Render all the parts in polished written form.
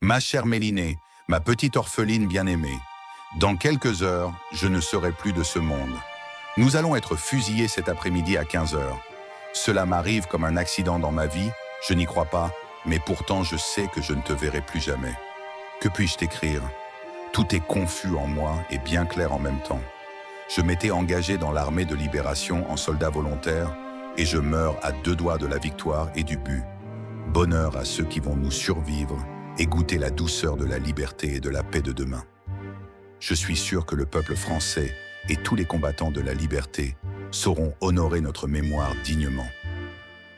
Ma chère Mélinée, ma petite orpheline bien-aimée, dans quelques heures, je ne serai plus de ce monde. Nous allons être fusillés cet après-midi à 15 heures. Cela m'arrive comme un accident dans ma vie, je n'y crois pas, mais pourtant je sais que je ne te verrai plus jamais. Que puis-je t'écrire? Tout est confus en moi et bien clair en même temps. Je m'étais engagé dans l'armée de libération en soldat volontaire et je meurs à 2 doigts de la victoire et du but. Bonheur à ceux qui vont nous survivre et goûter la douceur de la liberté et de la paix de demain. Je suis sûr que le peuple français et tous les combattants de la liberté sauront honorer notre mémoire dignement.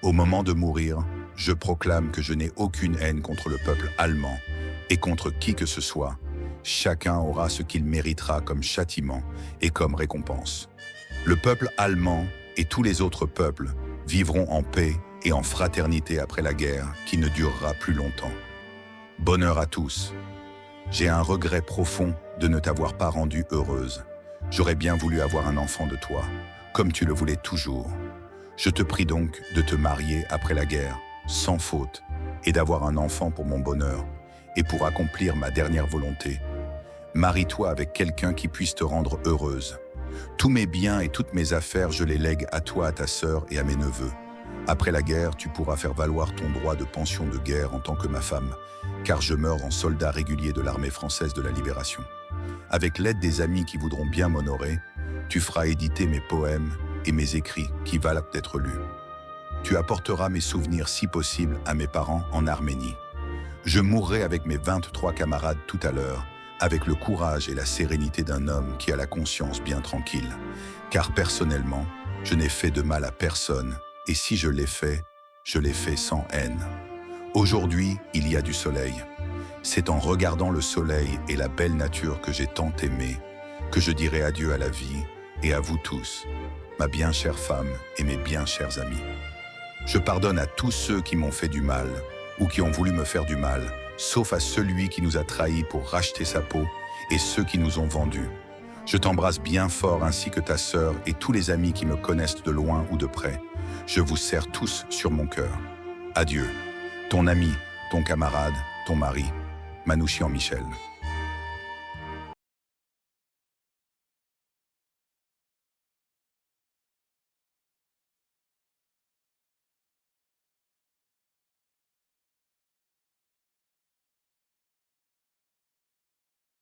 Au moment de mourir, je proclame que je n'ai aucune haine contre le peuple allemand et contre qui que ce soit. Chacun aura ce qu'il méritera comme châtiment et comme récompense. Le peuple allemand et tous les autres peuples vivront en paix et en fraternité après la guerre qui ne durera plus longtemps. Bonheur à tous. J'ai un regret profond de ne t'avoir pas rendue heureuse. J'aurais bien voulu avoir un enfant de toi, comme tu le voulais toujours. Je te prie donc de te marier après la guerre, sans faute, et d'avoir un enfant pour mon bonheur, et pour accomplir ma dernière volonté. Marie-toi avec quelqu'un qui puisse te rendre heureuse. Tous mes biens et toutes mes affaires, je les lègue à toi, à ta sœur et à mes neveux. Après la guerre, tu pourras faire valoir ton droit de pension de guerre en tant que ma femme, car je meurs en soldat régulier de l'armée française de la Libération. Avec l'aide des amis qui voudront bien m'honorer, tu feras éditer mes poèmes et mes écrits qui valent d'être lus. Tu apporteras mes souvenirs si possible à mes parents en Arménie. Je mourrai avec mes 23 camarades tout à l'heure, avec le courage et la sérénité d'un homme qui a la conscience bien tranquille. Car personnellement, je n'ai fait de mal à personne, et si je l'ai fait sans haine. Aujourd'hui, il y a du soleil. C'est en regardant le soleil et la belle nature que j'ai tant aimé, que je dirai adieu à la vie et à vous tous, ma bien chère femme et mes bien chers amis. Je pardonne à tous ceux qui m'ont fait du mal ou qui ont voulu me faire du mal, sauf à celui qui nous a trahis pour racheter sa peau et ceux qui nous ont vendus. Je t'embrasse bien fort ainsi que ta sœur et tous les amis qui me connaissent de loin ou de près. Je vous serre tous sur mon cœur. Adieu. Ton ami, ton camarade, ton mari, Manouchian Michel.